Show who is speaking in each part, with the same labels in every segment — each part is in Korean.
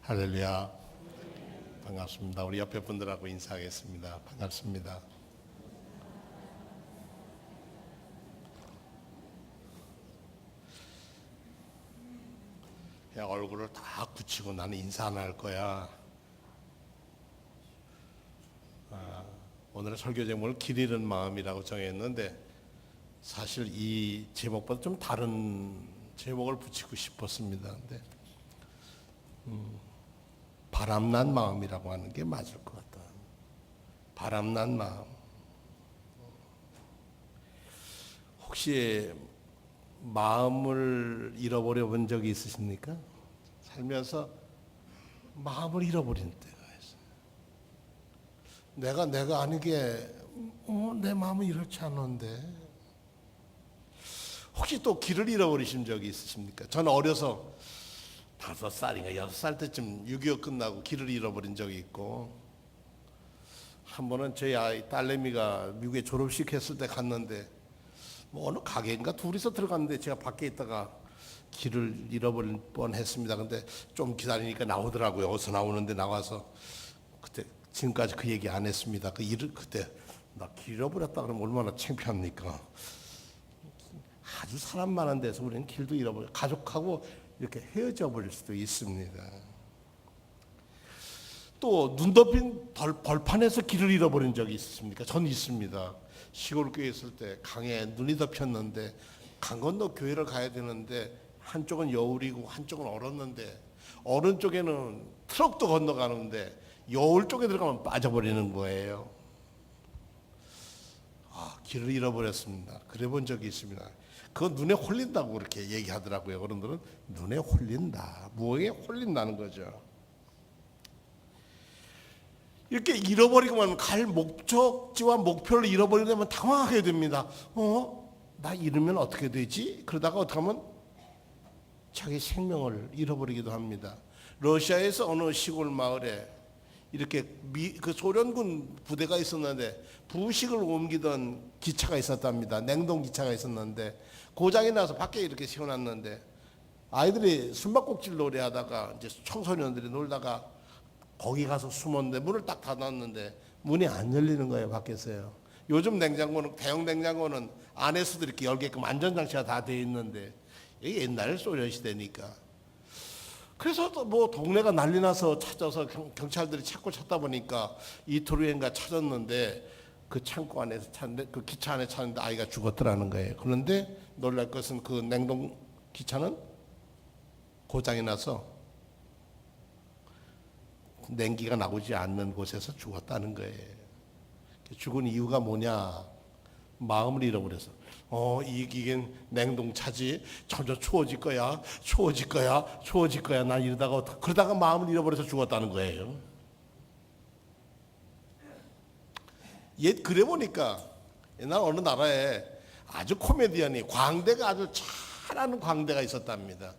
Speaker 1: 할렐루야. 반갑습니다. 우리 옆에 분들하고 인사하겠습니다. 반갑습니다. 그냥 얼굴을 다 굳히고 나는 인사 안 할 거야. 오늘의 설교 제목을 길 잃은 마음이라고 정했는데 사실 이 제목보다 좀 다른 제목을 붙이고 싶었습니다. 근데 바람난 마음이라고 하는 게 맞을 것 같다. 바람난 마음. 혹시 마음을 잃어버려 본 적이 있으십니까? 살면서 마음을 잃어버린 때가 있어요. 내가 아니게 내 마음은 이렇지 않은데. 혹시 또 길을 잃어버리신 적이 있으십니까? 저는 어려서 5살인가 6살 때쯤 6.25 끝나고 길을 잃어버린 적이 있고, 한 번은 저희 아이 딸내미가 미국에 졸업식 했을 때 갔는데 어느 가게인가 둘이서 들어갔는데 제가 밖에 있다가 길을 잃어버릴 뻔했습니다. 근데 좀 기다리니까 나오더라고요. 어디서 나오는데 나와서 그때 지금까지 그 얘기 안 했습니다. 그때 나 길 잃어버렸다 그러면 얼마나 창피합니까? 아주 사람 많은 데서 우리는 길도 잃어버려 가족하고 이렇게 헤어져 버릴 수도 있습니다. 또 눈 덮인 벌판에서 길을 잃어버린 적이 있습니까? 전 있습니다. 시골 교회 있을 때 강에 눈이 덮였는데 강 건너 교회를 가야 되는데 한쪽은 여울이고 한쪽은 얼었는데 어른 쪽에는 트럭도 건너가는데 여울 쪽에 들어가면 빠져버리는 거예요. 길을 잃어버렸습니다. 그래 본 적이 있습니다. 그건 눈에 홀린다고 그렇게 얘기하더라고요. 어른들은 눈에 홀린다. 무엇에 홀린다는 거죠. 이렇게 잃어버리고만 갈 목적지와 목표를 잃어버리려면 당황하게 됩니다. 나 잃으면 어떻게 되지? 그러다가 어떻게 하면 자기 생명을 잃어버리기도 합니다. 러시아에서 어느 시골 마을에 이렇게 그 소련군 부대가 있었는데 부식을 옮기던 기차가 있었답니다. 냉동 기차가 있었는데 고장이 나서 밖에 이렇게 세워놨는데 아이들이 숨바꼭질 놀이하다가 이제 청소년들이 놀다가 거기 가서 숨었는데 문을 딱 닫았는데 문이 안 열리는 거예요. 밖에서요. 요즘 냉장고는 대형 냉장고는 안에서도 이렇게 열게끔 안전장치가 다 돼 있는데 이게 옛날 소련 시대니까. 그래서 또 뭐 동네가 난리 나서 찾아서 경찰들이 찾다 보니까 이틀 후인가 찾았는데 그 창고 안에서 찾는데 그 기차 안에 찾는데 아이가 죽었더라는 거예요. 그런데 놀랄 것은 그 냉동 기차는 고장이 나서 냉기가 나오지 않는 곳에서 죽었다는 거예요. 죽은 이유가 뭐냐? 마음을 잃어버려서. 이게 냉동차지. 점점 추워질 거야. 난 그러다가 마음을 잃어버려서 죽었다는 거예요. 그래 보니까 옛날 어느 나라에 아주 코미디언이 광대가 아주 잘하는 광대가 있었답니다.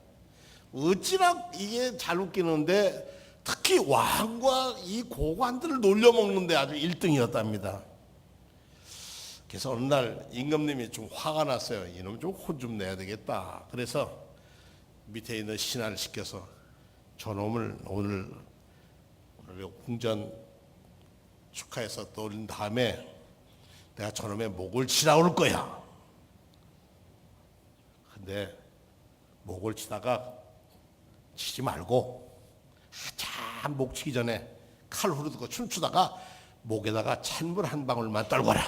Speaker 1: 어찌나 이게 잘 웃기는데 특히 왕과 이 고관들을 놀려먹는데 아주 1등이었답니다. 그래서 어느 날 임금님이 좀 화가 났어요. 이놈 좀 혼 좀 내야 되겠다. 그래서 밑에 있는 신하를 시켜서 저놈을 오늘 궁전 축하해서 놀린 다음에 내가 저놈의 목을 치라 올 거야. 근데 목을 치다가 치지 말고 한참 목 치기 전에 칼 후려두고 춤추다가 목에다가 찬물 한 방울만 떨궈라.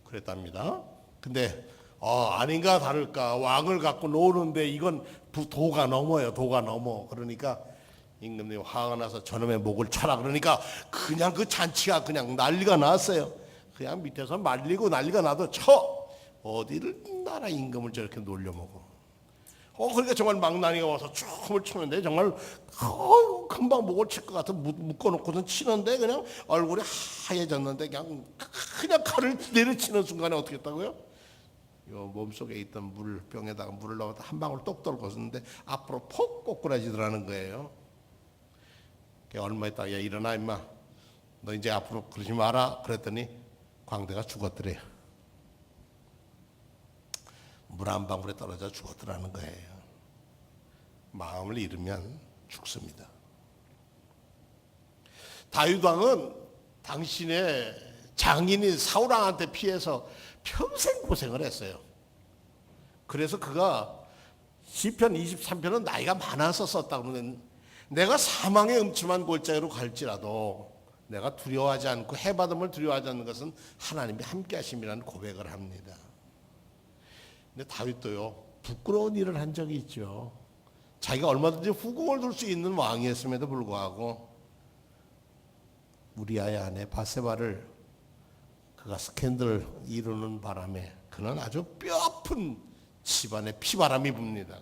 Speaker 1: 그랬답니다. 근데 아닌가 다를까 왕을 갖고 노는데 이건 도가 넘어요. 도가 넘어. 그러니까 임금님이 화가 나서 저놈의 목을 쳐라. 그러니까 그냥 그 잔치가 그냥 난리가 났어요. 그냥 밑에서 말리고 난리가 나도 쳐. 어디를 나라 임금을 저렇게 놀려먹어. 그러니까 정말 망나니가 와서 춤을 추는데 정말 금방 목을 칠 것 같아 묶어놓고선 치는데 그냥 얼굴이 하얘졌는데 그냥 칼을 내려치는 순간에 어떻게 했다고요? 요 몸속에 있던 병에다가 물을 넣어서 한 방울 똑 떨궜는데 앞으로 폭 꼬꾸라지더라는 거예요. 얼마 있다가 야 일어나 임마, 너 이제 앞으로 그러지 마라 그랬더니 광대가 죽었더래요. 물 한 방울에 떨어져 죽었더라는 거예요. 마음을 잃으면 죽습니다. 다윗 왕은 당신의 장인인 사울 왕한테 피해서 평생 고생을 했어요. 그래서 그가 시편 23편은 나이가 많아서 썼다고 하는데, 내가 사망의 음침한 골짜기로 갈지라도 내가 두려워하지 않고 해받음을 두려워하지 않는 것은 하나님이 함께 하심이라는 고백을 합니다. 근데 다윗도요, 부끄러운 일을 한 적이 있죠. 자기가 얼마든지 후궁을 둘 수 있는 왕이었음에도 불구하고 우리아의 아내 바세바를 그가 스캔들을 이루는 바람에 그는 아주 뼈아픈 집안에 피바람이 붑니다.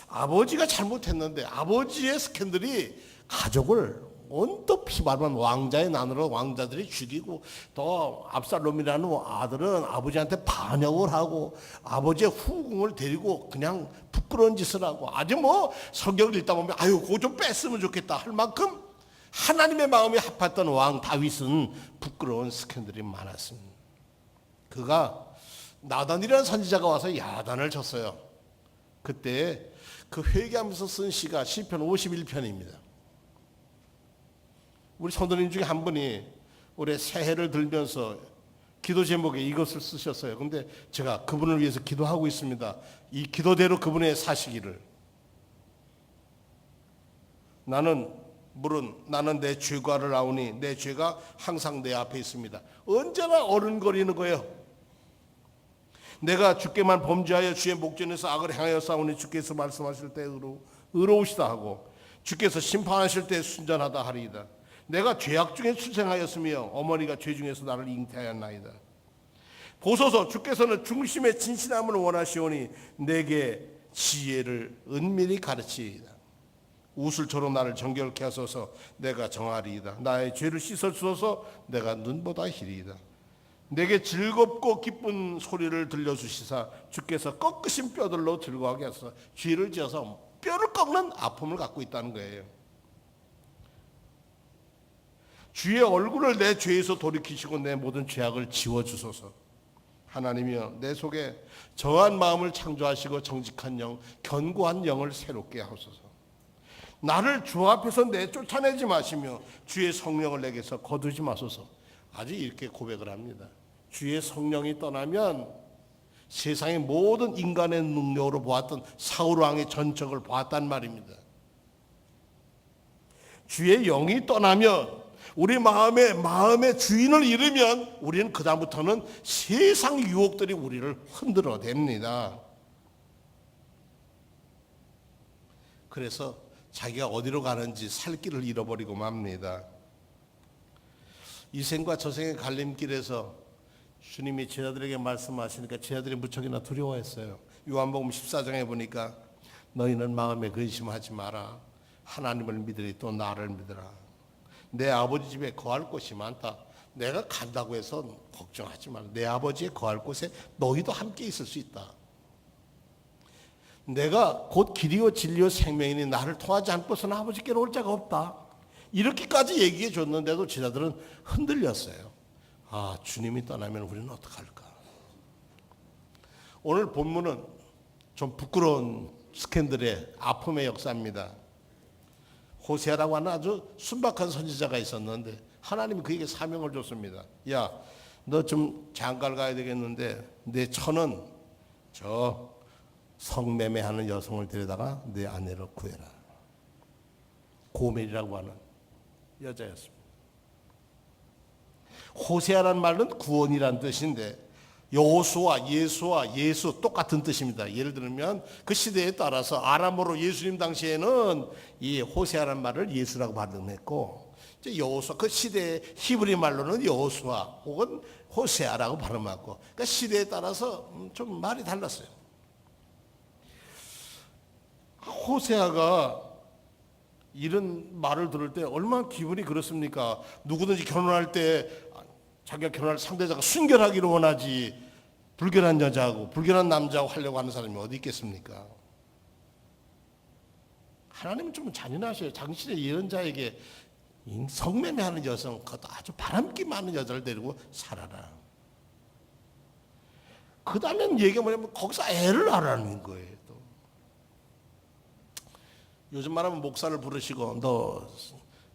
Speaker 1: 아버지가 잘못했는데 아버지의 스캔들이 가족을 온통 피바람한 왕자의 난으로 왕자들이 죽이고, 또 압살롬이라는 아들은 아버지한테 반역을 하고 아버지의 후궁을 데리고 그냥 부끄러운 짓을 하고, 아주 뭐 성경을 읽다 보면 아유 그거 좀 뺐으면 좋겠다 할 만큼 하나님의 마음이 합했던 왕 다윗은 부끄러운 스캔들이 많았습니다. 그가 나단이라는 선지자가 와서 야단을 쳤어요. 그때 그 회개하면서 쓴 시가 시편 51편입니다. 우리 성도님 중에 한 분이 올해 새해를 들면서 기도 제목에 이것을 쓰셨어요. 근데 제가 그분을 위해서 기도하고 있습니다. 이 기도대로 그분의 사시기를. 나는 내 죄과를 아오니 내 죄가 항상 내 앞에 있습니다. 언제나 어른거리는 거예요. 내가 주께만 범죄하여 주의 목전에서 악을 행하여 싸우니 주께서 말씀하실 때 의로우시다 하고 주께서 심판하실 때 순전하다 하리이다. 내가 죄악 중에 출생하였으며 어머니가 죄 중에서 나를 잉태하였나이다. 보소서, 주께서는 중심의 진실함을 원하시오니 내게 지혜를 은밀히 가르치리이다. 우슬처럼 나를 정결케 하소서. 내가 정하리이다. 나의 죄를 씻어주소서. 내가 눈보다 희리이다. 내게 즐겁고 기쁜 소리를 들려주시사 주께서 꺾으신 뼈들로 즐거워하게 하소서. 죄를 지어서 뼈를 꺾는 아픔을 갖고 있다는 거예요. 주의 얼굴을 내 죄에서 돌이키시고 내 모든 죄악을 지워주소서. 하나님이여, 내 속에 정한 마음을 창조하시고 정직한 영, 견고한 영을 새롭게 하소서. 나를 주 앞에서 내쫓아내지 마시며 주의 성령을 내게서 거두지 마소서. 아주 이렇게 고백을 합니다. 주의 성령이 떠나면 세상의 모든 인간의 능력으로 보았던 사울 왕의 전적을 보았단 말입니다. 주의 영이 떠나면, 우리 마음의 주인을 잃으면 우리는 그다음부터는 세상 유혹들이 우리를 흔들어 댑니다. 그래서 자기가 어디로 가는지 살 길을 잃어버리고 맙니다. 이 생과 저 생의 갈림길에서 주님이 제자들에게 말씀하시니까 제자들이 무척이나 두려워했어요. 요한복음 14장에 보니까 너희는 마음에 근심하지 마라. 하나님을 믿으리 또 나를 믿으라. 내 아버지 집에 거할 곳이 많다. 내가 간다고 해서 걱정하지 마라. 내 아버지의 거할 곳에 너희도 함께 있을 수 있다. 내가 곧 길이요 진리요 생명이니 나를 통하지 않고서는 아버지께로 올 자가 없다. 이렇게까지 얘기해 줬는데도 제자들은 흔들렸어요. 아, 주님이 떠나면 우리는 어떡할까? 오늘 본문은 좀 부끄러운 스캔들의 아픔의 역사입니다. 호세아라고 하는 아주 순박한 선지자가 있었는데 하나님이 그에게 사명을 줬습니다. 야, 너 좀 장가를 가야 되겠는데 내 처는 저 성매매하는 여성을 데려다가 내 아내로 구해라. 고멜이라고 하는 여자였습니다. 호세아라는 말은 구원이란 뜻인데 여호수아, 예수 똑같은 뜻입니다. 예를 들면 그 시대에 따라서 아람어로 예수님 당시에는 이 호세아라는 말을 예수라고 발음했고, 이제 여호수아, 그 시대의 히브리 말로는 여호수아 혹은 호세아라고 발음하고, 그러니까 시대에 따라서 좀 말이 달랐어요. 호세아가 이런 말을 들을 때 얼마나 기분이 그렇습니까? 누구든지 결혼할 때 자기가 결혼할 상대자가 순결하기를 원하지 불결한 여자하고 불결한 남자하고 하려고 하는 사람이 어디 있겠습니까? 하나님은 좀 잔인하셔요. 당신의 예언자에게 성매매하는 여성, 그것도 아주 바람기 많은 여자를 데리고 살아라. 그 다음에 얘기가 뭐냐면 거기서 애를 낳으라는 거예요. 또. 요즘 말하면 목사를 부르시고 너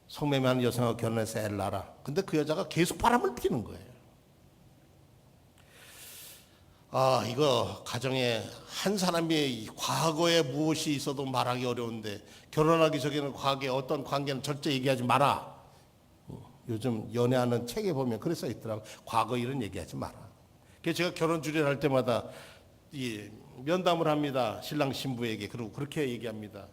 Speaker 1: 성매매하는 여성하고 결혼해서 애를 낳아라. 근데 그 여자가 계속 바람을 피는 거예요. 아, 이거 가정에 한 사람이 과거에 무엇이 있어도 말하기 어려운데 결혼하기 전에는 과거에 어떤 관계는 절대 얘기하지 마라. 요즘 연애하는 책에 보면 그래 써 있더라고. 과거 일은 얘기하지 마라. 그래서 제가 결혼 주례를 할 때마다 이 면담을 합니다. 신랑 신부에게. 그리고 그렇게 얘기합니다.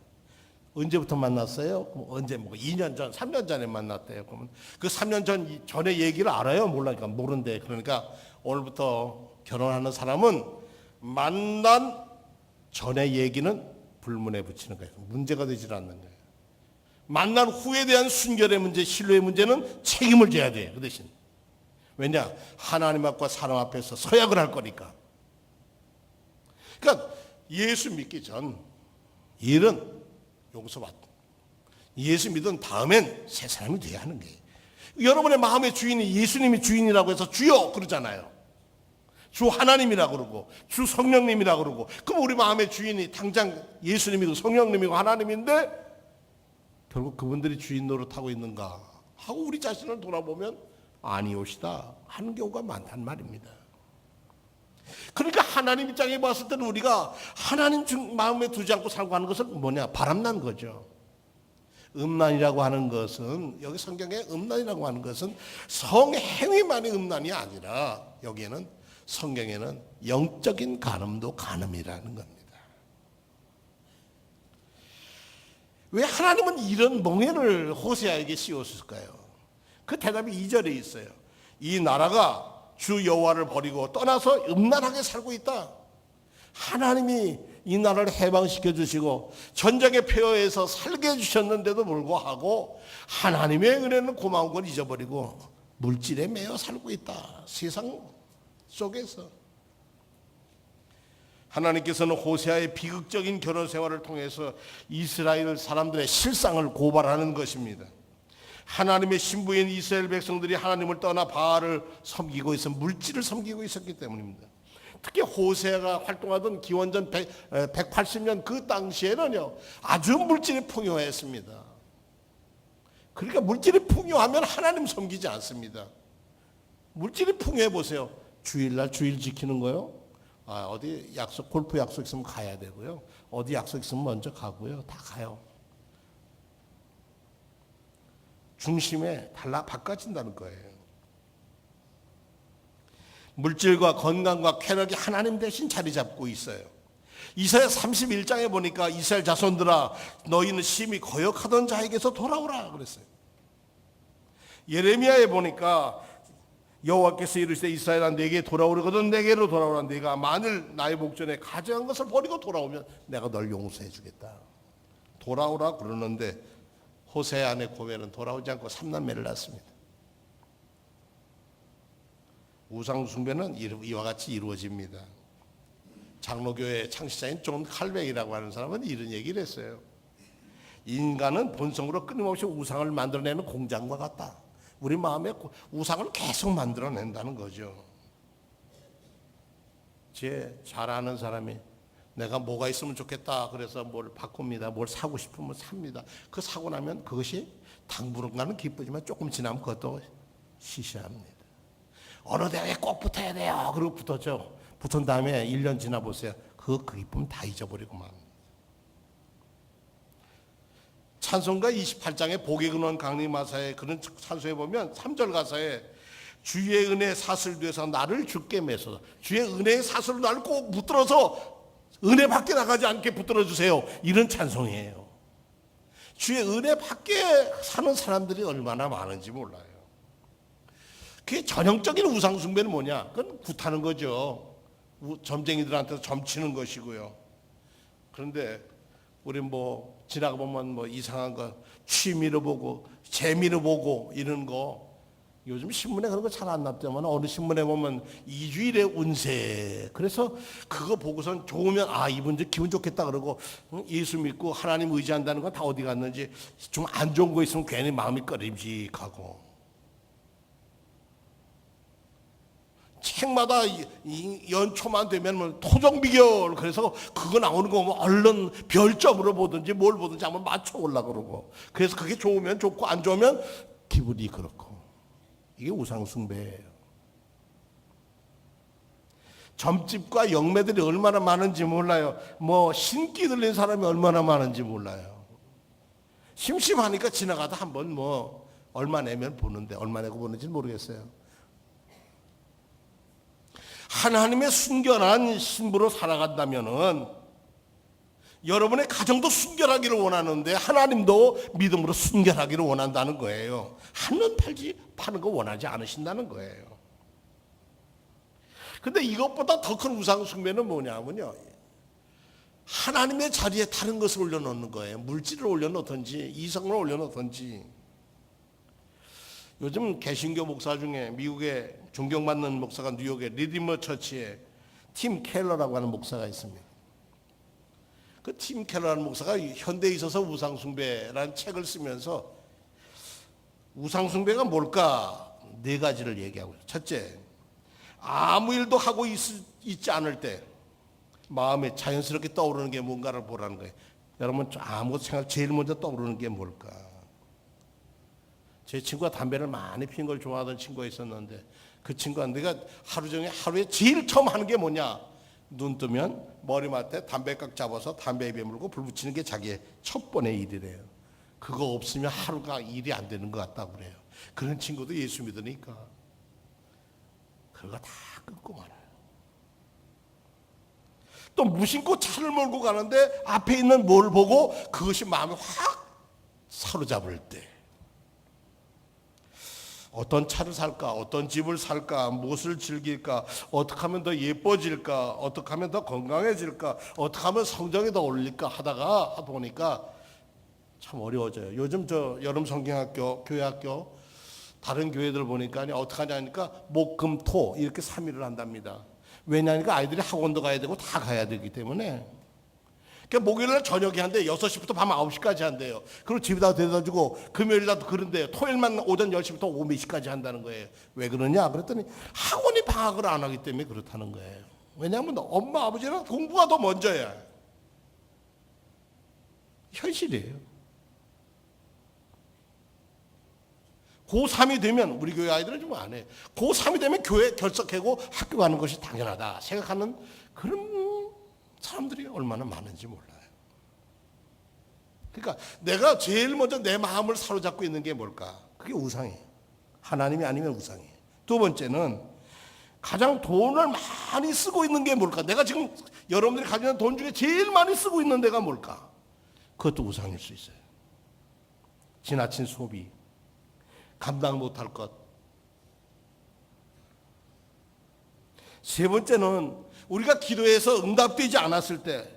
Speaker 1: 언제부터 만났어요? 언제 2년 전, 3년 전에 만났대요. 그러면 그 3년 전의 얘기를 알아요? 몰라니까 모른대. 그러니까 오늘부터 결혼하는 사람은 만난 전의 얘기는 불문에 붙이는 거예요. 문제가 되질 않는 거예요. 만난 후에 대한 순결의 문제, 신뢰의 문제는 책임을 져야 돼요. 그 대신. 왜냐? 하나님 앞과 사람 앞에서 서약을 할 거니까. 그러니까 예수 믿기 전 일은 용서받고 예수 믿은 다음엔 새 사람이 돼야 하는 거예요. 여러분의 마음의 주인이 예수님이 주인이라고 해서 주여 그러잖아요. 주 하나님이라고 그러고 주 성령님이라고 그러고 그럼 우리 마음의 주인이 당장 예수님이고 성령님이고 하나님인데 결국 그분들이 주인 노릇하고 있는가 하고 우리 자신을 돌아보면 아니오시다 하는 경우가 많단 말입니다. 그러니까 하나님 입장에 봤을 때는 우리가 하나님 마음에 두지 않고 살고 하는 것은 뭐냐? 바람난 거죠. 음란이라고 하는 것은 여기 성경에 음란이라고 하는 것은 성행위만이 음란이 아니라 여기에는 성경에는 영적인 간음도 간음이라는 겁니다. 왜 하나님은 이런 멍에를 호세아에게 씌웠을까요? 그 대답이 2절에 있어요. 이 나라가 주 여호와를 버리고 떠나서 음란하게 살고 있다. 하나님이 이 나라를 해방시켜 주시고 전쟁의 폐허에서 살게 해주셨는데도 불구하고 하나님의 은혜는 고마운 걸 잊어버리고 물질에 매여 살고 있다. 세상 속에서 하나님께서는 호세아의 비극적인 결혼 생활을 통해서 이스라엘 사람들의 실상을 고발하는 것입니다. 하나님의 신부인 이스라엘 백성들이 하나님을 떠나 바알을 섬기고 있어 물질을 섬기고 있었기 때문입니다. 특히 호세아가 활동하던 기원전 180년 그 당시에는요 아주 물질이 풍요했습니다. 그러니까 물질이 풍요하면 하나님 섬기지 않습니다. 물질이 풍요해 보세요. 주일날 주일 지키는 거요. 어디 약속 골프 약속 있으면 가야 되고요. 어디 약속 있으면 먼저 가고요. 다 가요. 중심에 바꿔진다는 거예요. 물질과 건강과 쾌락이 하나님 대신 자리 잡고 있어요. 이사야 31장에 보니까 이스라엘 자손들아 너희는 심히 거역하던 자에게서 돌아오라 그랬어요. 예레미야에 보니까 여호와께서 이르시되 이스라엘아 내게 돌아오려거든 내게로 돌아오라. 내가 만일 나의 목전에 가져간 것을 버리고 돌아오면 내가 널 용서해 주겠다. 돌아오라 그러는데 호세아 안의 고멜은 돌아오지 않고 3남매를 낳습니다. 우상 숭배는 이와 같이 이루어집니다. 장로교회 창시자인 존 칼뱅이라고 하는 사람은 이런 얘기를 했어요. 인간은 본성으로 끊임없이 우상을 만들어내는 공장과 같다. 우리 마음에 우상을 계속 만들어낸다는 거죠. 제 잘 아는 사람이 내가 뭐가 있으면 좋겠다 그래서 뭘 바꿉니다. 뭘 사고 싶으면 삽니다. 그 사고 나면 그것이 당분간은 기쁘지만 조금 지나면 그것도 시시합니다. 어느 대회에 꼭 붙어야 돼요. 그리고 붙었죠. 붙은 다음에 1년 지나 보세요. 그 기쁨 다 잊어버리고 만. 찬송가 28장에 복의 근원 강림하사의 그런 찬송에 보면 3절 가사에 주의 은혜 사슬돼서 나를 주께 매서 주의 은혜의 사슬로 나를 꼭 붙들어서 은혜 밖에 나가지 않게 붙들어 주세요. 이런 찬송이에요. 주의 은혜 밖에 사는 사람들이 얼마나 많은지 몰라요. 그게 전형적인 우상 숭배는 뭐냐? 그건 굿하는 거죠. 점쟁이들한테 점치는 것이고요. 그런데 우리 지나가 보면 이상한 거 취미로 보고 재미로 보고 이런 거 요즘 신문에 그런 거 잘 안 났지만 어느 신문에 보면 2주일의 운세 그래서 그거 보고선 좋으면 이분 기분 좋겠다 그러고 예수 믿고 하나님 의지한다는 건 다 어디 갔는지 좀 안 좋은 거 있으면 괜히 마음이 꺼림직하고 책마다 이 연초만 되면 뭐 토종비결 그래서 그거 나오는 거 보면 얼른 별점으로 보든지 뭘 보든지 한번 맞춰보려고 그러고 그래서 그게 좋으면 좋고 안 좋으면 기분이 그렇고 이게 우상숭배예요. 점집과 영매들이 얼마나 많은지 몰라요. 뭐 신기 들린 사람이 얼마나 많은지 몰라요. 심심하니까 지나가다 한번 뭐 얼마 내면 보는데 얼마 내고 보는지 모르겠어요. 하나님의 순결한 신부로 살아간다면은 여러분의 가정도 순결하기를 원하는데 하나님도 믿음으로 순결하기를 원한다는 거예요. 한눈 파는 거 원하지 않으신다는 거예요. 근데 이것보다 더 큰 우상 숭배는 뭐냐면요. 하나님의 자리에 다른 것을 올려놓는 거예요. 물질을 올려놓든지 이성을 올려놓든지. 요즘 개신교 목사 중에 미국에 존경받는 목사가 뉴욕의 리디머 처치에 팀 켈러라고 하는 목사가 있습니다. 그 팀 켈러라는 목사가 현대에 있어서 우상숭배라는 책을 쓰면서 우상숭배가 뭘까? 네 가지를 얘기하고 있어요. 첫째, 아무 일도 하고 있지 않을 때 마음에 자연스럽게 떠오르는 게 뭔가를 보라는 거예요. 여러분 아무것도 생각 제일 먼저 떠오르는 게 뭘까? 제 친구가 담배를 많이 피는 걸 좋아하던 친구가 있었는데 그 친구가 내가 하루에 제일 처음 하는 게 뭐냐? 눈 뜨면 머리맡에 담배깍 잡아서 담배 입에 물고 불 붙이는 게 자기의 첫 번의 일이래요. 그거 없으면 하루가 일이 안 되는 것 같다고 그래요. 그런 친구도 예수 믿으니까 그거 다 끊고 말아요. 또 무심코 차를 몰고 가는데 앞에 있는 뭘 보고 그것이 마음을 확 사로잡을 때 어떤 차를 살까? 어떤 집을 살까? 무엇을 즐길까? 어떻게 하면 더 예뻐질까? 어떻게 하면 더 건강해질까? 어떻게 하면 성정이 더 올릴까? 하다가 보니까 참 어려워져요. 요즘 저 여름 성경학교, 교회학교 다른 교회들 보니까 어떻게 하냐니까 목, 금, 토 이렇게 3일을 한답니다. 왜냐니까 아이들이 학원도 가야 되고 다 가야 되기 때문에. 그러니까 목요일날 저녁에 한대 6시부터 밤 9시까지 한대요. 그리고 집에다 데려다 주고 금요일날도 그런데요. 토요일만 오전 10시부터 오후 몇 시까지 한다는 거예요. 왜 그러냐? 그랬더니 학원이 방학을 안 하기 때문에 그렇다는 거예요. 왜냐하면 엄마 아버지는 공부가 더 먼저야. 현실이에요. 고3이 되면 우리 교회 아이들은 좀 안 해. 고3이 되면 교회 결석하고 학교 가는 것이 당연하다 생각하는 그런 사람들이 얼마나 많은지 몰라요. 그러니까 내가 제일 먼저 내 마음을 사로잡고 있는 게 뭘까? 그게 우상이에요. 하나님이 아니면 우상이에요. 두 번째는 가장 돈을 많이 쓰고 있는 게 뭘까? 내가 지금 여러분들이 가지고 있는 돈 중에 제일 많이 쓰고 있는 데가 뭘까? 그것도 우상일 수 있어요. 지나친 소비, 감당 못할 것. 세 번째는 우리가 기도해서 응답되지 않았을 때,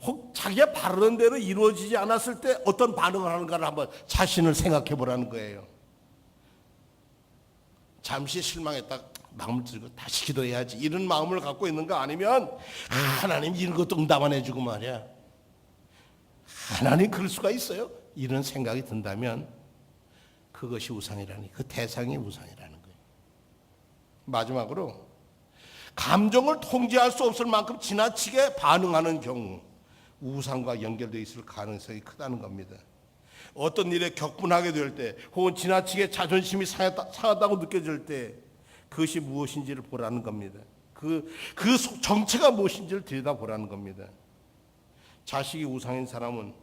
Speaker 1: 혹 자기가 바르는 대로 이루어지지 않았을 때 어떤 반응을 하는가를 한번 자신을 생각해 보라는 거예요. 잠시 실망했다 마음을 들고 다시 기도해야지 이런 마음을 갖고 있는가 아니면 하나님 이런 것도 응답 안 해주고 말이야. 하나님 그럴 수가 있어요? 이런 생각이 든다면 그것이 우상이라니, 그 대상이 우상이라는 거예요. 마지막으로 감정을 통제할 수 없을 만큼 지나치게 반응하는 경우 우상과 연결되어 있을 가능성이 크다는 겁니다. 어떤 일에 격분하게 될 때 혹은 지나치게 자존심이 상하다고 느껴질 때 그것이 무엇인지를 보라는 겁니다. 그 정체가 무엇인지를 들여다보라는 겁니다. 자식이 우상인 사람은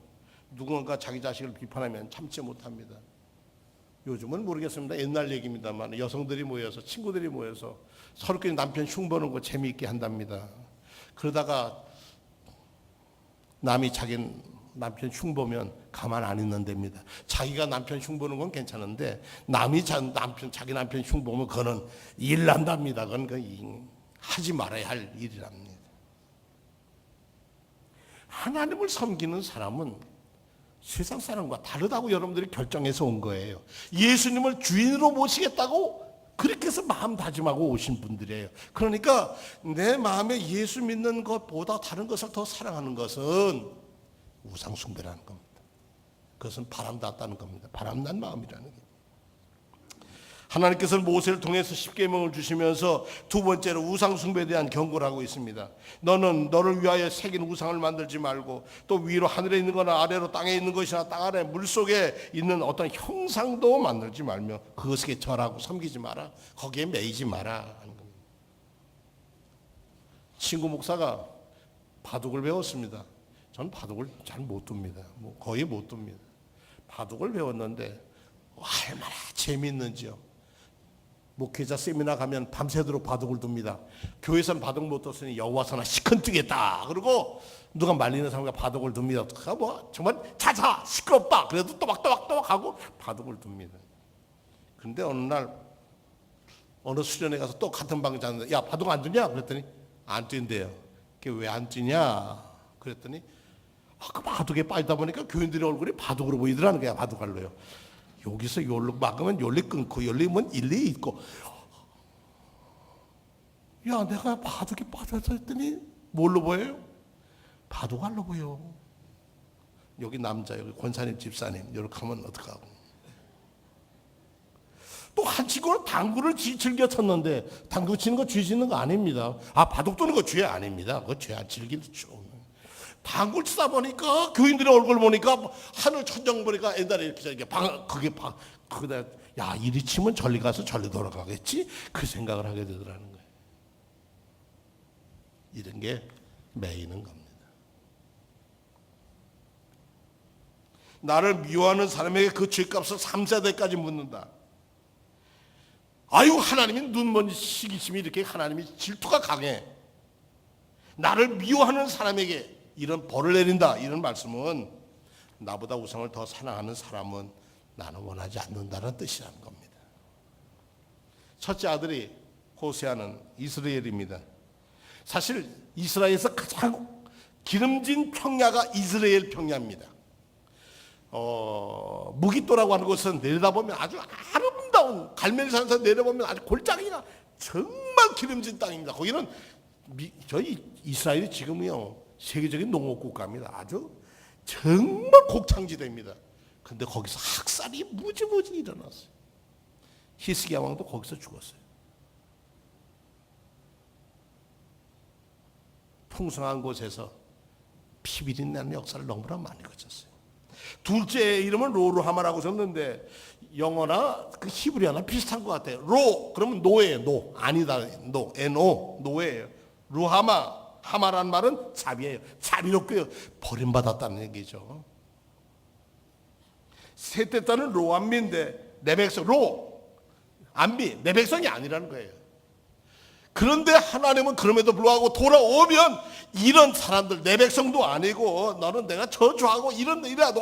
Speaker 1: 누군가 자기 자식을 비판하면 참지 못합니다. 요즘은 모르겠습니다. 옛날 얘기입니다만 여성들이 모여서 친구들이 모여서 서로끼리 남편 흉보는 거 재미있게 한답니다. 그러다가 남이 자기 남편 흉보면 가만 안 있는답니다. 자기가 남편 흉보는 건 괜찮은데 남이 자기 남편 흉보면 그거는 일 난답니다. 그건 하지 말아야 할 일이랍니다. 하나님을 섬기는 사람은 세상 사람과 다르다고 여러분들이 결정해서 온 거예요. 예수님을 주인으로 모시겠다고 그렇게 해서 마음 다짐하고 오신 분들이에요. 그러니까 내 마음에 예수 믿는 것보다 다른 것을 더 사랑하는 것은 우상숭배라는 겁니다. 그것은 바람났다는 겁니다. 바람난 마음이라는 게. 하나님께서는 모세를 통해서 십계명을 주시면서 두 번째로 우상 숭배에 대한 경고를 하고 있습니다. 너는 너를 위하여 새긴 우상을 만들지 말고 또 위로 하늘에 있는 거나 아래로 땅에 있는 것이나 땅 아래 물속에 있는 어떤 형상도 만들지 말며 그것에 절하고 섬기지 마라. 거기에 매이지 마라 하는 겁니다. 친구 목사가 바둑을 배웠습니다. 저는 바둑을 잘 못 둡니다. 거의 못 둡니다. 바둑을 배웠는데 얼마나 재미있는지요. 목회자 세미나 가면 밤새도록 바둑을 둡니다. 교회에서는 바둑 못 뒀으니 여호와서나 시큰뜨겠다. 그리고 누가 말리는 사람과 바둑을 둡니다. 뭐 정말 자자 시끄럽다. 그래도 또박또박 하고 바둑을 둡니다. 그런데 어느 날 어느 수련회 가서 또 같은 방에 잤는데 야 바둑 안 두냐? 그랬더니 안 뛴대요. 그게 왜 안 뛰냐? 그랬더니 그 바둑에 빠지다 보니까 교인들의 얼굴이 바둑으로 보이더라는 거야. 바둑알로요. 여기서 열로 막으면 열리 끊고 열리면 일리 있고. 야 내가 바둑에 빠져서 했더니 뭘로 보여요? 바둑알로 보여. 여기 남자 여기 권사님 집사님 이렇게 하면 어떡하고. 또 한 친구는 당구를 즐겨 쳤는데 당구 치는 거 죄 짓는 거 아닙니다. 바둑 두는 거 죄 아닙니다. 그거 죄 안 즐기는 죠. 당구를 치다 보니까 교인들의 얼굴 보니까 하늘 천정 보니까 옛날에 이렇게 그게 야 이리 치면 저리 가서 저리 돌아가겠지 그 생각을 하게 되더라는 거예요. 이런 게 매이는 겁니다. 나를 미워하는 사람에게 그 죄값을 3세대까지 묻는다. 아유 하나님이 눈먼 시기심이 이렇게 하나님이 질투가 강해. 나를 미워하는 사람에게 이런 벌을 내린다. 이런 말씀은 나보다 우상을 더 사랑하는 사람은 나는 원하지 않는다는 뜻이라는 겁니다. 첫째 아들이 호세아는 이스라엘입니다. 사실 이스라엘에서 가장 기름진 평야가 이스라엘 평야입니다. 무기또라고 하는 곳은 내려다보면 아주 아름다운 갈멜산에서 내려보면 아주 골짜기가 정말 기름진 땅입니다. 거기는 저희 이스라엘이 지금요 세계적인 농업국가입니다. 아주 정말 곡창지대입니다. 그런데 거기서 학살이 무지무지 일어났어요. 히스기야 왕도 거기서 죽었어요. 풍성한 곳에서 피비린 나는 역사를 너무나 많이 거쳤어요. 둘째 이름은 로루하마라고 썼는데 영어나 그 히브리어나 비슷한 것 같아요. 로 그러면 노예요. 노 아니다. 노 NO 노예예요. 루하마 하마란 말은 자비예요. 자비롭고요. 버림받았다는 얘기죠. 셋째 딸은 로암미인데 내 백성 로 암미 내 백성이 아니라는 거예요. 그런데 하나님은 그럼에도 불구하고 돌아오면 이런 사람들 내 백성도 아니고 너는 내가 저주하고 이래도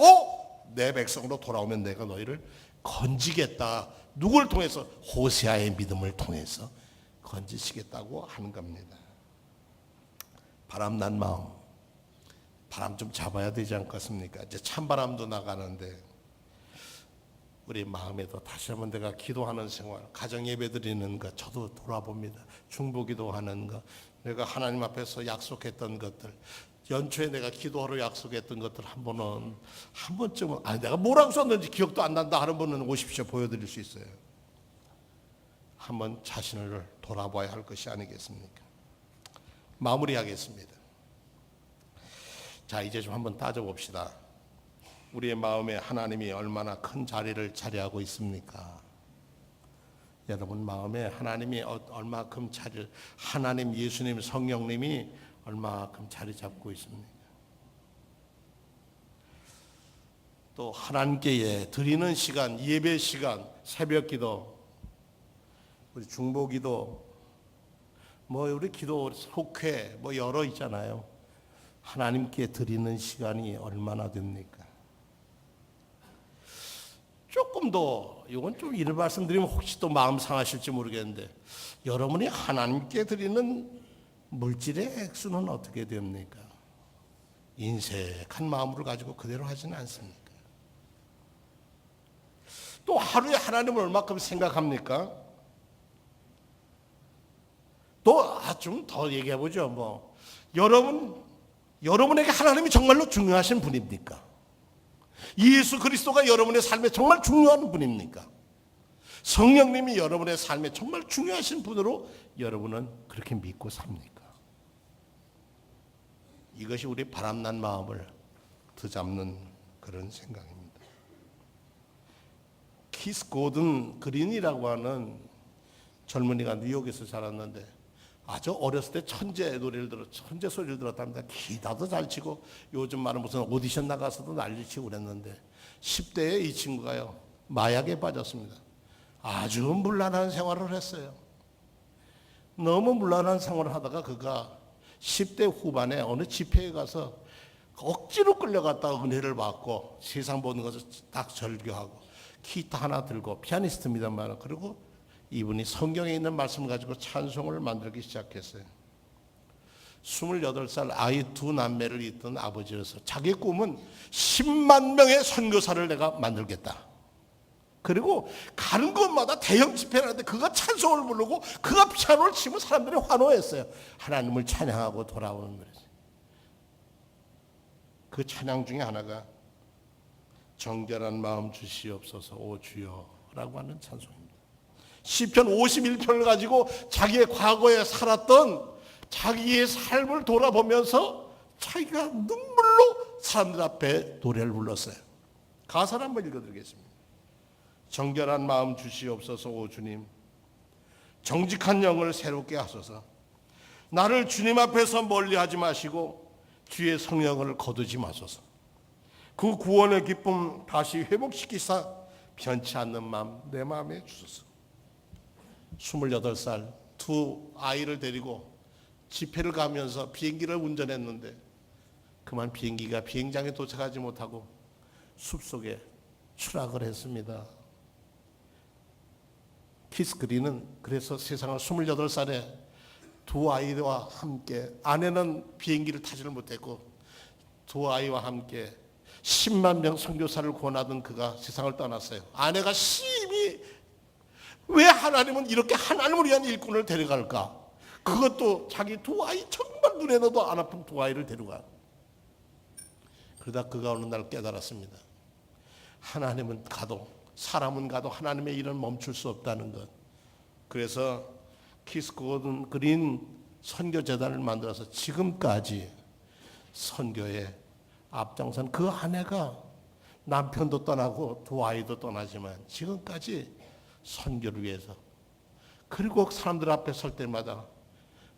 Speaker 1: 내 백성으로 돌아오면 내가 너희를 건지겠다. 누굴 통해서? 호세아의 믿음을 통해서 건지시겠다고 하는 겁니다. 바람난 마음, 바람 좀 잡아야 되지 않겠습니까? 이제 찬바람도 나가는데 우리 마음에도 다시 한번 내가 기도하는 생활, 가정 예배 드리는 것 저도 돌아봅니다. 중보기도하는 것, 내가 하나님 앞에서 약속했던 것들, 연초에 내가 기도하러 약속했던 것들 한 번쯤은 내가 뭐라고 썼는지 기억도 안 난다 하는 분은 오십시오. 보여드릴 수 있어요. 한번 자신을 돌아봐야 할 것이 아니겠습니까? 마무리하겠습니다. 자, 이제 좀 한번 따져봅시다. 우리의 마음에 하나님이 얼마나 큰 자리를 차지하고 있습니까? 여러분 마음에 하나님이 얼마큼 하나님, 예수님, 성령님이 얼마큼 자리 잡고 있습니까? 또 하나님께 드리는 시간, 예배 시간, 새벽 기도, 우리 중보 기도, 우리 기도 속회 여러 있잖아요. 하나님께 드리는 시간이 얼마나 됩니까? 조금 더 이건 좀 이런 말씀드리면 혹시 또 마음 상하실지 모르겠는데 여러분이 하나님께 드리는 물질의 액수는 어떻게 됩니까? 인색한 마음으로 가지고 그대로 하지는 않습니까? 또 하루에 하나님을 얼마큼 생각합니까? 또 좀 더 얘기해 보죠. 여러분에게 하나님이 정말로 중요하신 분입니까? 예수 그리스도가 여러분의 삶에 정말 중요한 분입니까? 성령님이 여러분의 삶에 정말 중요하신 분으로 여러분은 그렇게 믿고 삽니까? 이것이 우리 바람난 마음을 드잡는 그런 생각입니다. 키스 고든 그린이라고 하는 젊은이가 뉴욕에서 자랐는데 아주 어렸을 때 천재 노래를 천재 소리를 들었답니다. 기타도 잘 치고 요즘 말은 무슨 오디션 나가서도 난리치고 그랬는데 10대에 이 친구가요 마약에 빠졌습니다. 아주 문란한 생활을 했어요. 너무 문란한 생활을 하다가 그가 10대 후반에 어느 집회에 가서 억지로 끌려갔다가 은혜를 받고 세상 보는 것을 딱 절교하고 기타 하나 들고 피아니스트입니다만 그리고 이분이 성경에 있는 말씀을 가지고 찬송을 만들기 시작했어요. 28살 아이 두 남매를 잇던 아버지로서 자기 꿈은 10만 명의 선교사를 내가 만들겠다. 그리고 가는 곳마다 대형 집회를 하는데 그가 찬송을 부르고 그가 피아노를 치면 사람들이 환호했어요. 하나님을 찬양하고 돌아오는 노래죠. 그 찬양 중에 하나가 정결한 마음 주시옵소서 오 주여 라고 하는 찬송입니다. 시편 51편을 가지고 자기의 과거에 살았던 자기의 삶을 돌아보면서 자기가 눈물로 사람들 앞에 노래를 불렀어요. 가사를 한번 읽어드리겠습니다. 정결한 마음 주시옵소서 오 주님, 정직한 영을 새롭게 하소서. 나를 주님 앞에서 멀리하지 마시고 주의 성령을 거두지 마소서. 그 구원의 기쁨 다시 회복시키사 변치 않는 마음 내 마음에 주소서. 28살 두 아이를 데리고 집회를 가면서 비행기를 운전했는데 그만 비행기가 비행장에 도착하지 못하고 숲속에 추락을 했습니다. 키스 그린은 그래서 세상을 28살에 두 아이와 함께, 아내는 비행기를 타지를 못했고 두 아이와 함께 10만 명 선교사를 권하던 그가 세상을 떠났어요. 아내가 심히 왜 하나님은 이렇게 하나님을 위한 일꾼을 데려갈까? 그것도 자기 두 아이 정말 눈에 넣어도 안 아픈 두 아이를 데려가. 그러다 그가 어느 날 깨달았습니다. 하나님은 가도 사람은 가도 하나님의 일은 멈출 수 없다는 것. 그래서 키스 고든 그린 선교재단을 만들어서 지금까지 선교에 앞장선 그 아내가 남편도 떠나고 두 아이도 떠나지만 지금까지 선교를 위해서, 그리고 사람들 앞에 설 때마다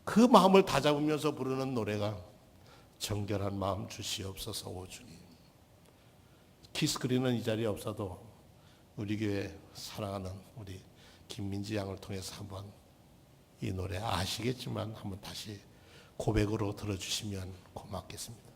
Speaker 1: 그 마음을 다잡으면서 부르는 노래가 정결한 마음 주시옵소서 오 주님. 키스 그린은 이 자리에 없어도 우리 교회 사랑하는 우리 김민지 양을 통해서 한번 이 노래 아시겠지만 한번 다시 고백으로 들어주시면 고맙겠습니다.